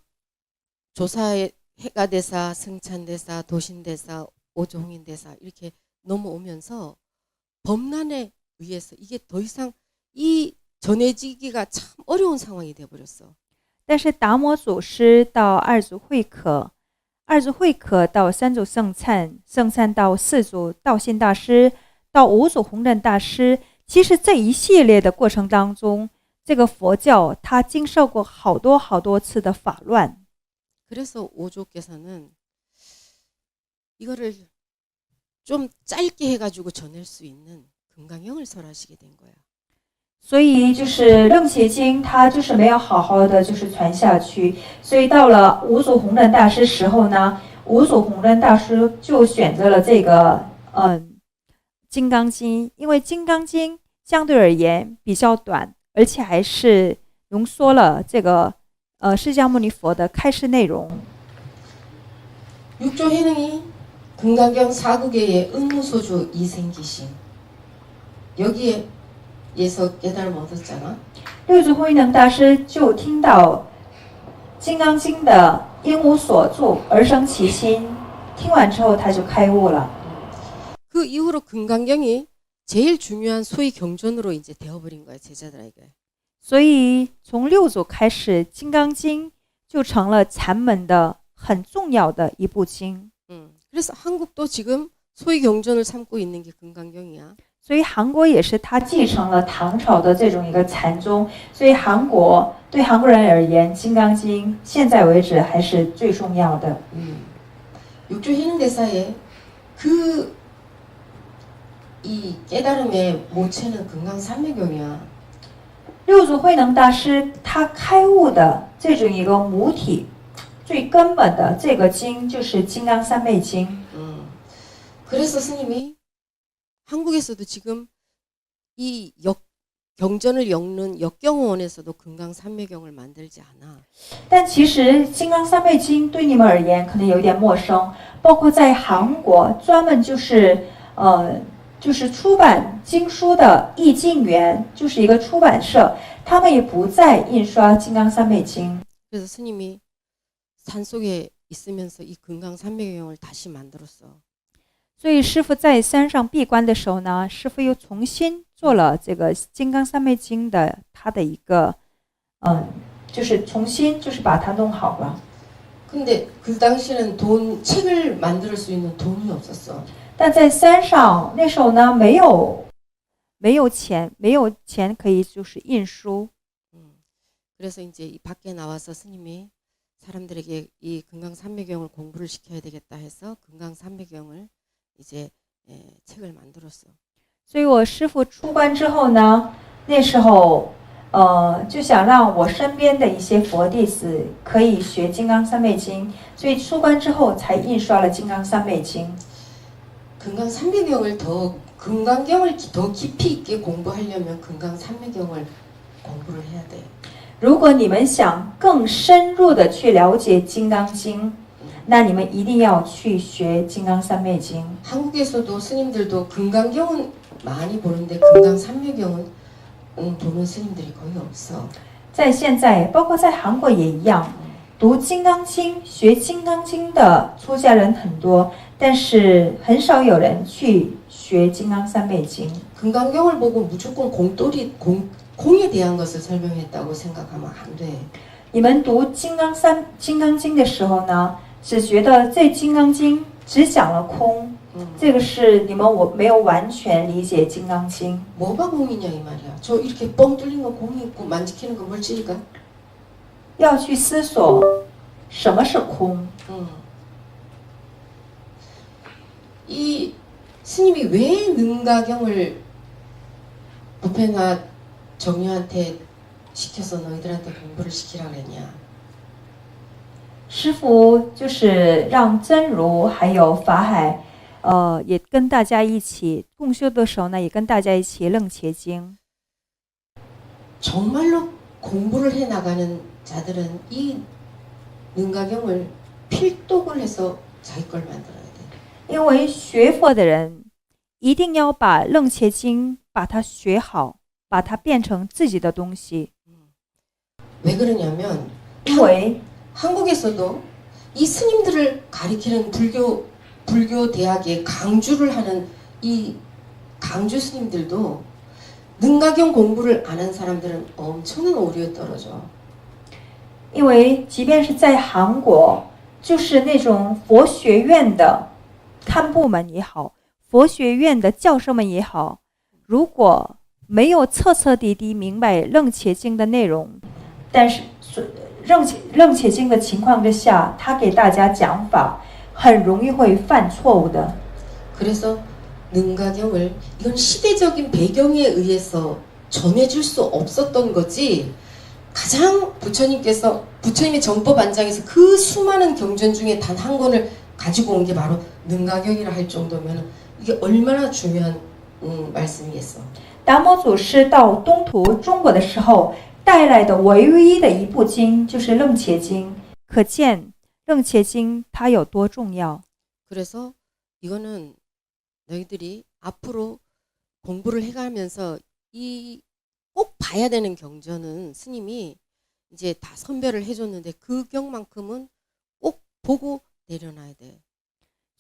조사의 해가대사, 승찬대사, 도신대사, 오조홍인대사 이렇게 넘어오면서 범란에 의해서 이게 더 이상 이 전해지기가 참 어려운 상황이 돼버렸어. 但是达摩祖师到二祖慧可，二祖慧可到三祖圣忏，圣忏到四祖道信大师，到五祖弘忍大师，其实这一系列的过程当中，这个佛教它经受过好多次的法乱。 그래서 오조께서는 이거를 좀 짧게 해가지고 전할 수 있는 금강경을 설하시게 된 거야. 所以就是楞伽经，它就是没有好好的就是传下去，所以到了五祖弘忍大师时候呢，五祖弘忍大师就选择了这个金刚经，因为金刚经相对而言比较短，而且还是浓缩了这个释迦牟尼佛的开示内容。 육조 해능이 금강경 사국의 응무소주 이생기신 여기에서 깨달음 얻었잖아. 六祖慧能大师就听到《金刚经》的因无所住而生其心，听完之后他就开悟了。 그 이후로 금강경이 제일 중요한 소위 경전으로 이제 되어버린 거야 제자들에게. 所以从六祖开始，《金刚经》就成了禅门的很重要的一部经。 그래서 한국도 지금 소위 경전을 삼고 있는 게 금강경이야. 所以韩国也是他继承了唐朝的这种一个禅宗，所以对韩国人而言，《金刚经》现在为止还是最重要的。 육조 해능대사의 이 깨달음의 모체는 금강산매경이야. 六祖慧能大师他开悟的这种一个母体，最根本的这个经就是《金刚三昧经》。 그래서 스님이 한국에서도 지금 이 경전을 엮는 역경원에서도 금강산매경을 만들지 않아. 但其实《金刚三昧经》对你们而言可能有点陌生，包括在韩国专门就是就是出版经书的译经园，就是一个出版社，他们也不再印刷《金刚三昧经》。 그래서 스님이 산속에 있으면서 이 금강산매경을 다시 만들었어. 所以师父在山上闭关的时候呢，师父又重新做了这个《金刚三昧经》的他的一个，就是重新就是把它弄好了。 근데 그 당시에는 책을 만들 수 있는 돈이 없었어. 但在山上那时候呢，没有钱可以就是印书。 그래서 이제 이 밖에 나와서 스님이 사람들에게 이 금강산매경을 공부를 시켜야 되겠다 해서 금강산매경을 이제 책을 만들었어. 所以我师父出关之后呢，那时候就想让我身边的一些佛弟子可以学《金刚三昧经》，所以出关之后才印刷了《金刚三昧经》。 금강산매경을 금강경을 더 깊이 있게 공부하려면 금강산매경을 공부를 해야 돼. 如果你们想更深入的去了解《金刚经》，那你们一定要去学《金刚三昧经》。 한국에서도 스님들도 금강경은 많이 보는데 금강산매경은 보는 스님들이 거의 없어. 在现在，包括在韩国也一样，读《金刚经》、学《金刚经》的出家人很多，但是很少有人去学《金刚三昧经》。 금강경을 보고 무조건 공에 대한 것을 설명했다고 생각하면 안 돼. 你们读《金刚经》的时候呢，只觉得这《金刚经》只讲了空，这个是你们没有完全理解《金刚经》。 뭐가 공이냐 이 말이야. 저 이렇게 뻥 뚫린 거 공이 있고 만지키는 거 물질이가? 要去思索什么是空。 이 스님이 왜 능가경을 부패나 정유한테 시켜서 너희들한테 공부를 시키라 그랬냐? 师父就是让真如还有法海，也跟大家一起共修的时候呢，也跟大家一起楞伽经。 정말로 공부를 해 나가는 자들은 이 능가경을 필독을 해서 자기 걸 만들어야 돼. 因为学佛的人一定要把楞伽经把它学好，把它变成自己的东西。 왜 그러냐면 因为 한국에서도 이 스님들을 가리키는 불교 대학에 강주를 하는 이 강주 스님들도 능가경 공부를 안 한 사람들은 엄청난 오류에 떨어져. 因为即便是在韩国，就是那种佛学院的堪布们也好，佛学院的教授们也好，如果没有彻彻底底明白楞伽经的内容，但是楞伽经的情况之下，他给大家讲法，很容易会犯错误的。 그래서 능가경을 이건 시대적인 배경에 의해서 전해줄 수 없었던 거지. 가장 부처님의 정법 안장에서 그 수많은 경전 중에 단 한 권을 가지고 온 게 바로 능가경이라 할 정도면 이게 얼마나 중요한 말씀이겠어. 达摩祖师到东土中国的时候带来的唯一的一部经就是楞伽经，可见楞伽经它有多重要。 그래서 이거는 너희들이 앞으로 공부를 해가면서 이 꼭 봐야 되는 경전은 스님이 이제 다 선별을 해줬는데 그 경만큼은 꼭 보고 내려놔야 돼.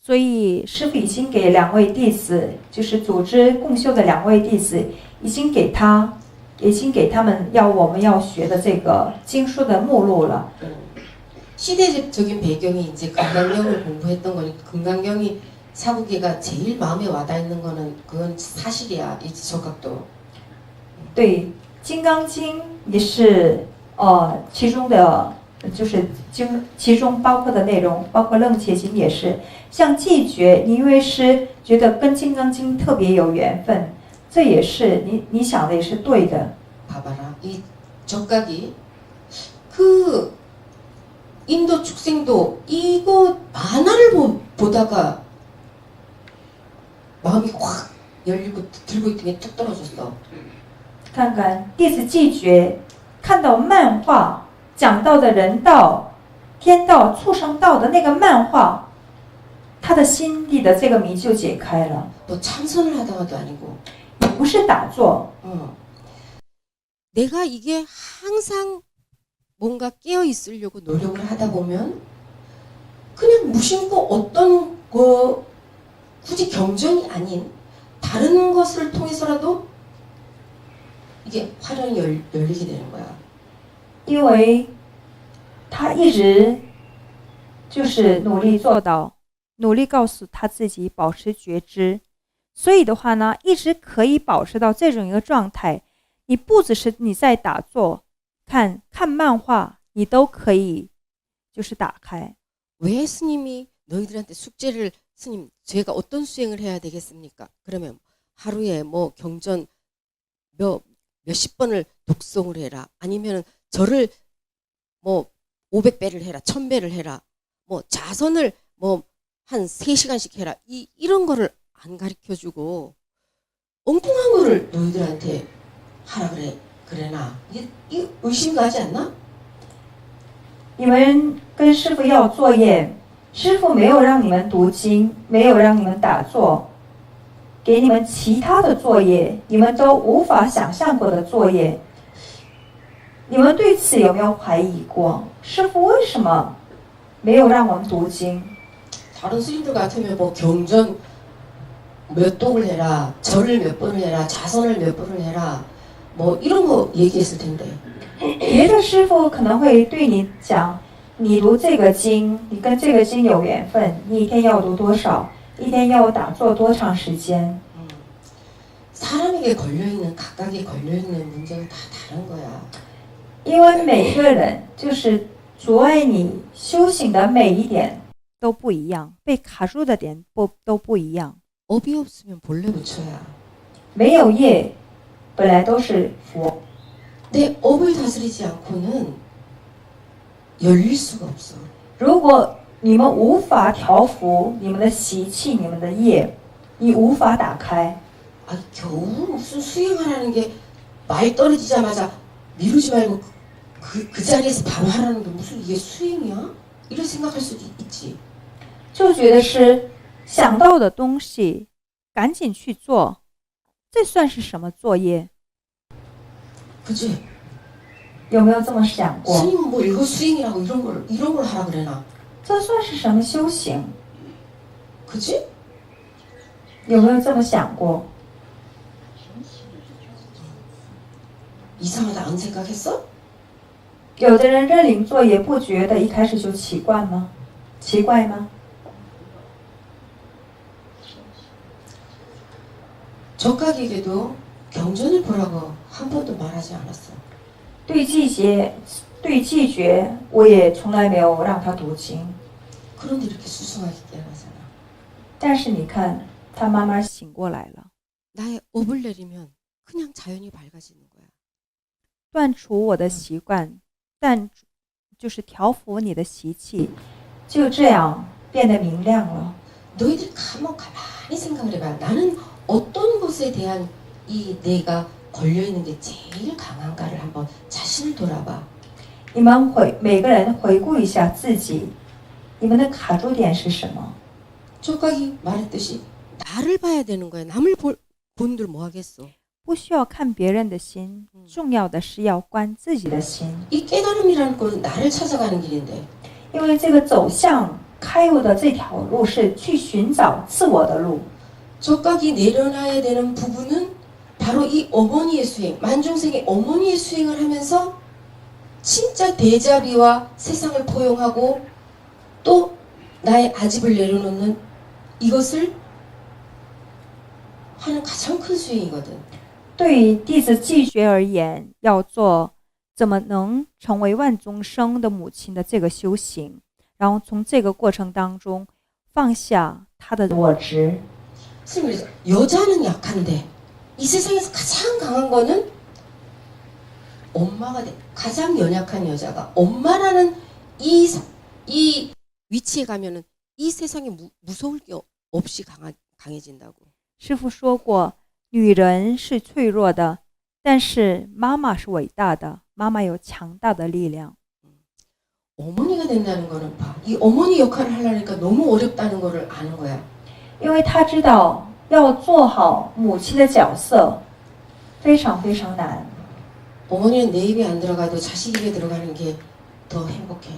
所以师父已经给两位弟子，就是组织共修的两位弟子，已经给他们我们要学的这个经书的目录了。 시대적인 배경이 이제 금강경을 공부했던 거니까 금강경이 사부계가 제일 마음에 와닿는 거는 그건 사실이야. 이 지적각도. 对，《金刚经》也是其中的，就是其中包括的内容，包括楞伽经也是。像寂觉，你因为是觉得跟《金刚经》特别有缘分，这也是你想的也是对的。 봐봐라. 이 적각이 그 인도 축생도 이거 만화를 보다가 마음이 확 열리고 들고 있던 게 뚝 떨어졌어. 看看弟子寂觉，看到漫画讲到的人道、天道、畜生道的那个漫画，他的心底的这个谜就解开了。뭐 참선을 하다가도 아니고 也不是打坐， 내가 이게 항상 뭔가 깨어 있으려고 노력을 하다 보면 그냥 무심코 어떤 거 굳이 경전이 아닌 다른 것을 통해서라도 이게 화련이 열리게 되는 거야. 因为他一直就是努力做到，努力告诉他自己保持觉知，所以的话呢，一直可以保持到这种一个状态。你不只是你在打坐，看漫画，你都可以就是打开。 왜 스님이 너희들한테 숙제를 스님 제가 어떤 수행을 해야 되겠습니까? 그러면 하루에 뭐 경전 몇십 번을 독송을 해라. 아니면 절을 뭐 500배를 해라. 1000배를 해라. 뭐 자선을 뭐 한 3시간씩 해라. 이런 거를 안 가르쳐 주고 엉뚱한 거를 너희들한테 하라 그래나. 이 의심 가지 않나? 你们跟师父要作业，师父没有让你们读经，没有让你们打坐，给你们其他的作业，你们都无法想象过的作业。你们对此有没有怀疑过？师父为什么没有让我们读经？ 다른 스님들 같으면 뭐 경전 몇 동을 해라, 절을 몇 번을 해라, 자선을 몇 번을 해라, 뭐 이런 거 얘기했을 텐데. 别的师父可能会对你讲，你读这个经，你跟这个经有缘分，你一天要读多少，一天要打坐多长时间。 사람에게 걸려있는 각각에 걸려있는 문제가 다 다른 거야. 因为每一个人就是阻碍你修行的每一点都不一样，被卡住的点都不一样。 업이 없으면 본래 부처야. 没有业，本来都是佛。 내 업을 다스리지 않고는 열릴 수가 없어. 如果你们无法调伏你们的习气、你们的业，你无法打开。 아, 겨우 무슨 수행하라는 게 말 떨어지자마자 미루지 말고 그 자리에서 바로 하라는 게 무슨 이게 수행이야? 이런 생각할 수도 있지. 就觉得是想到的东西赶紧去做，这算是什么作业？ 그치? 有没有这么想过？ 스님은 뭐 이거 수행이라고 이런 걸 하라 그래나? 这算是什么修行？ 그치? 有没有这么想过？ 이상하다 안 생각했어? 有的人认领作业不觉得一开始就奇怪吗？奇怪吗？ 적각에게도 경전을 보라고 한 번도 말하지 않았어. 对季绝，我也从来没有让他读经。 그런데 이렇게 수승하게 깨어나잖아. 但是你看，他慢慢醒过来了， 나의 업을 내리면 그냥 자연히 밝아지는 거야. 断除我的习惯，但就是调伏你的习气，就这样变得明亮了。 너희들 가만히 생각을 해봐. 나는 어떤 것에 대한 이 내가 걸려있는 게 제일 강한가를 한번 자신을 돌아봐. 你们每个人回顾一下自己，你们的卡住点是什么？ 조각이 말했듯이 나를 봐야 되는 거야. 남을 본들 뭐 하겠어. 不需要看别人的心，重要的是要观自己的心。 이 깨달음이라는 건 나를 찾아가는 길인데 因为这个走向开悟的这条路是去寻找自我的路。 조각이 내려놔야 되는 부분은 바로 이 어머니의 수행, 만중생의 어머니의 수행을 하면서 진짜 대자비와 세상을 포용하고 또 나의 아집을 내려놓는 이것을 하는 가장 큰 수행이거든. 对于弟子季绝而言，要做怎么能成为万众生的母亲的这个修行，然后从这个过程当中放下他的我执。 그래서 여자는 약한데 이 세상에서 가장 강한 거는 엄마가 돼. 가장 연약한 여자가 엄마라는 이 위치에 가면은 이 세상에 무서울 게 없이 강해진다고. 师父说过，女人是脆弱的，但是妈妈是伟大的，妈妈有强大的力量。 어머니가 된다는 거는 봐. 이 어머니 역할을 하려니까 너무 어렵다는 거를 아는 거야. 因为他知道要做好母亲的角色，非常非常难。 어머니는 내 입에 안 들어가도 자식 입에 들어가는 게 더 행복해.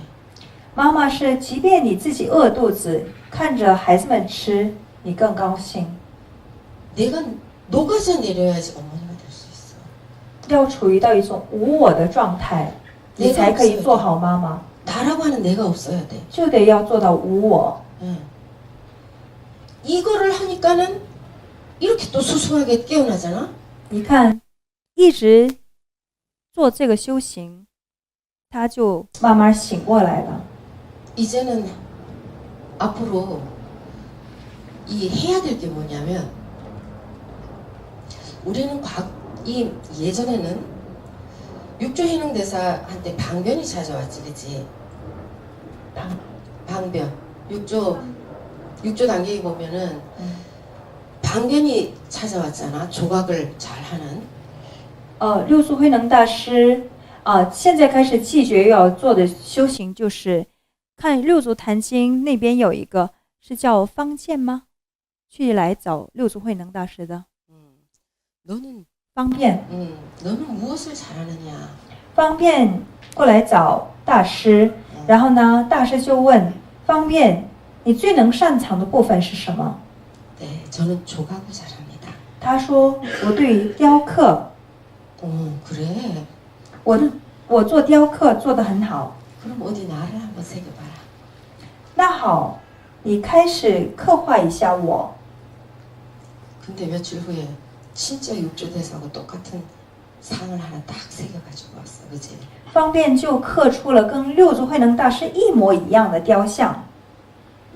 妈妈是，即便你自己饿肚子，看着孩子们吃，你更高兴。 내가 녹아져 내려야지 어머니가 될 수 있어. 要处于到一种无我的状态，你才可以做好妈妈。 나라고 하는 내가 없어야 돼. 就得要做到无我。 응. 이거를 하니까는 이렇게 또 수수하게 깨어나잖아. 你看，一直做这个修行，他就慢慢醒过来了。 이제는 앞으로 이 해야 될 게 뭐냐면 우리는 이 예전에는 육조 해능 대사한테 방변이 찾아왔지, 그치? 방변. 육조 단계에 보면은 방변이 찾아왔잖아. 조각을 잘하는. 六祖慧能大师现在开始季觉要做的修行就是看六祖坛经那边有一个是叫方剑吗？去来找六祖慧能大师的。 너는 方便， 너는 무엇을 잘하느냐? 方便过来找大师，然后呢，大师就问方便，你最能擅长的部分是什么？ 네, 저는 조각을 잘합니다. 他说我对雕刻， 그래. 我做雕刻做得很好。 그럼 어디 나를 한번 새겨봐라. 那好，你开始刻画一下我。 근데 며칠 후에 진짜 육조 대사하고 똑같은 상을 하나 딱 새겨가지고 왔어, 그지? 方便就刻出了跟六祖慧能大师一模一样的雕像。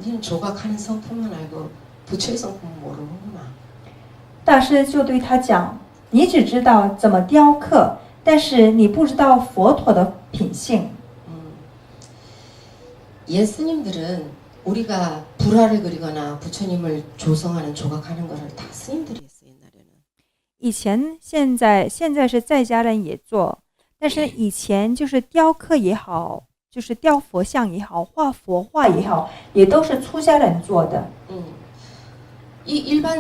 니는 조각하는 성품만 알고 부처의 성품은 모르는구나. 大师就对他讲：“你只知道怎么雕刻，但是你不知道佛陀的品性。 예스님들은 우리가 불화를 그리거나 부처님을 조성하는 조각하는 거를 다 스님들이 했어, 옛날에는. 以前、现在是在家人也做，但是以前就是雕刻也好，就是雕佛像也好，画佛画也好，也都是出家人做的。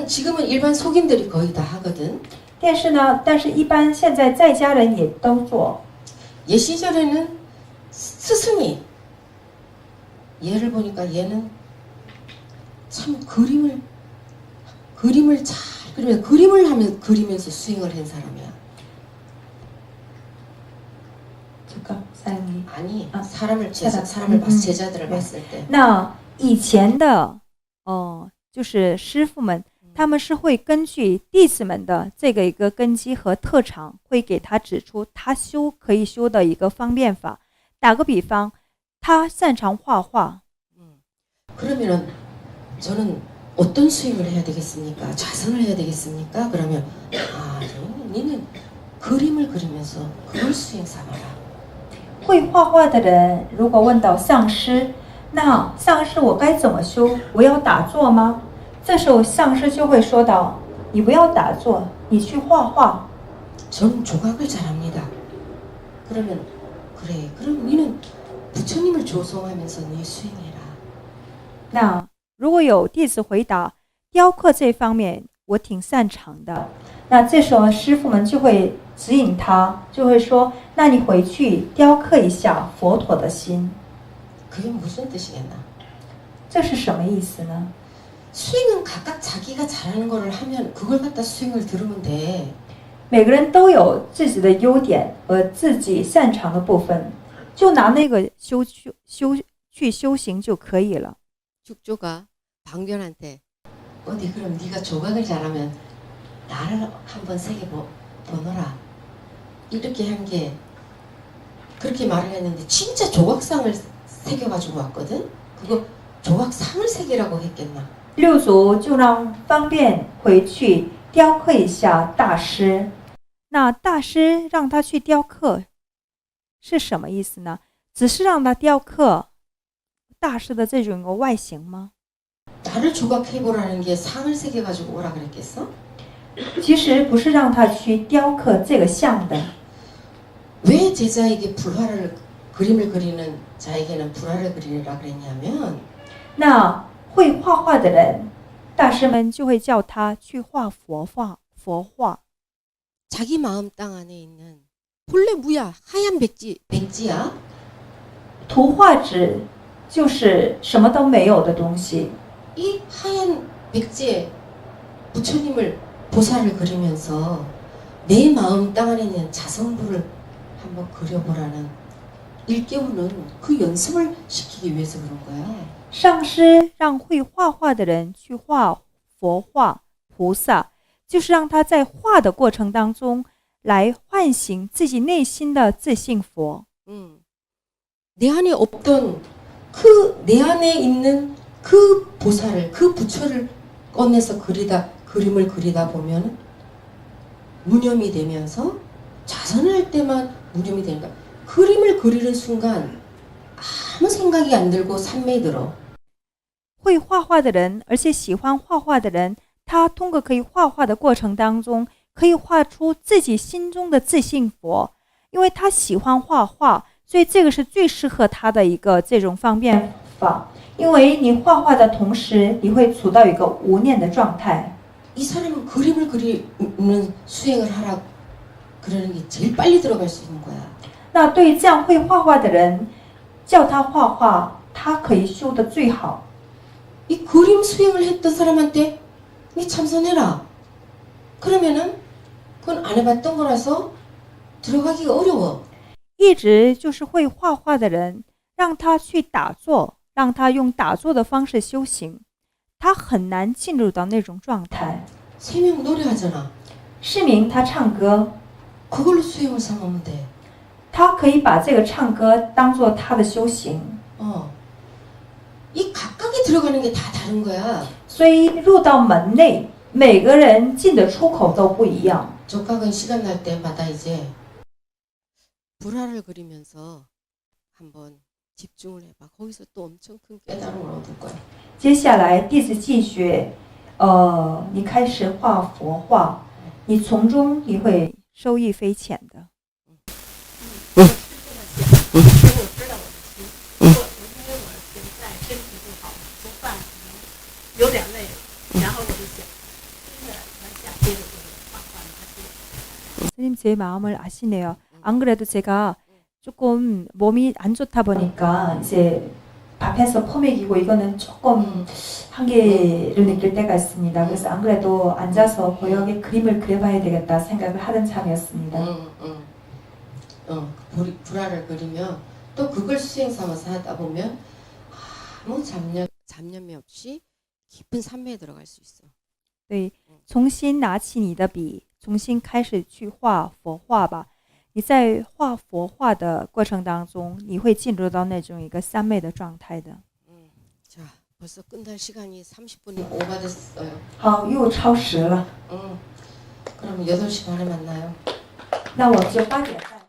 지금은 일반 속인들이 거의 다 하거든. 但是一般现在在家人也都做。 옛 시절에는 스승이 얘를 보니까 얘는 참 그림을 잘 그리면서 스윙을 한 사람이야. 잠깐, 사장님. 아니, 아, 사람을 사람. 봤을 제자들을 봤을 때. 那以前的就是师父们，他们是会根据弟子们的这个一个根基和特长，会给他指出他可以修的一个方便法。打个比方，他擅长画画， 그러면은 저는 어떤 스윙을 해야 되겠습니까? 좌선을 해야 되겠습니까? 그러면 니는 그림을 그리면서 그걸 스윙 삼아라. 会画画的人如果问到上师，那上师我该怎么修？我要打坐吗？这时候上师就会说到：你不要打坐，你去画画。 저는 조각을 잘합니다. 그러면 그래. 그럼 니는 부처님을 조성하면서 네 스윙해라. 那如果有弟子回答雕刻这方面我挺擅长的，那这时候师父们就会指引他，就会说：那你回去雕刻一下佛陀的心。 그게 무슨 뜻이겠나? 这是什么意思呢？ 스윙은 각각 자기가 잘하는 거를 하면 그걸 갖다 스윙을 들으면 돼. 每个人都有自己的优点和自己擅长的部分，就拿那个去修行就可以了。 죽조가 방변한테 어디 그럼 네가 조각을 잘하면 나를 한번 새겨 보너라 이렇게 한 게 그렇게 말을 했는데 진짜 조각상을 새겨가지고 왔거든. 그거 조각상을 새기라고 했겠나? 六祖就让方便回去雕刻一下大师。那大师让他去雕刻是什么意思呢？只是让他雕刻大师的这种外形吗？ 나를 조각해보라는 게 상을 새겨가지고 오라 그랬겠어? 其实不是让他去雕刻这个像的。 왜 제자에게 그림을 그리는 자에게는 불화를 그리라 그랬냐면 那会画画的人，大师们就会叫他去画佛画。 자기 마음 땅 안에 있는 본래 뭐야? 하얀 백지야? 图画纸就是什么都没有的东西。 이 하얀 백지에 부처님을 보살을 그리면서 내 마음 땅 안에 있는 자성부를 한번 그려보라는 일깨우는 그 연습을 시키기 위해서 그런 거야. 上师让会画画的人去画佛画菩萨，就是让他在画的过程当中来唤醒自己内心的自信佛。 내 안에 없던 내 안에 있는 그 보살을, 그 부처를 꺼내서 그림을 그리다 보면 무념이 되면서 자선을 할 때만 무념이 되는 거야. 그림을 그리는 순간 아무 생각이 안 들고 산매에 들어. 会画画的人，而且喜欢画画的人，他通过可以画画的过程当中，可以画出自己心中的自信佛。因为他喜欢画画，所以这个是最适合他的一个这种方便法。因为你画画的同时，你会处到一个无念的状态。 이 사람은 그림을 그리는 수행을 하라 그러는 게 제일 빨리 들어갈 수 있는 거야. 那对于这样会画画的人，叫他画画，他可以修得最好。 이 그림 수행을 했던 사람한테 니 참선해라. 그러면은 그건 안 해봤던 거라서 들어가기가 어려워. 一直就是会画画的人，让他去打坐，让他用打坐的方式修行，他很难进入到那种状态。 세 명 노래하잖아. 市民他唱歌， 그걸로 수행을 삼으면 돼. 他可以把这个唱歌当做他的修行。 이 각각이 들어가는 게 다 다른 거야. 所以入到门内，每个人进的出口都不一样。 조각은 시간 날 때마다 이제 불화를 그리면서 한번 집중을 해봐. 거기서 또 엄청 큰 깨달음을 얻을 거야. 接下来弟子继续，你开始画佛画，你从中你会收益匪浅的。 有点累，然后我就想，接着往下接着就是画画。 선생님 제 마음을 아시네요. 안 그래도 제가 조금 몸이 안 좋다 보니까 이제 밥해서 퍼먹이고 이거는 조금 한계를 느낄 때가 있습니다. 그래서 안 그래도 앉아서 고역의 그림을 그려봐야 되겠다 생각을 하던 참이었습니다. 불화를 그리면 또 그걸 수행 삼아서 하다 보면 아무 잡념이 없이 깊은 산매에 들어갈 수 있어. 对，重新拿起你的笔，重新开始去画佛画吧。你在画佛画的过程当中，你会进入到那种一个三昧的状态的。 자, 벌써 끝날 시간이 30분이 오바됐어요. 好，又超时了， 그럼 8시 반에 만나요. 那我们就8点半。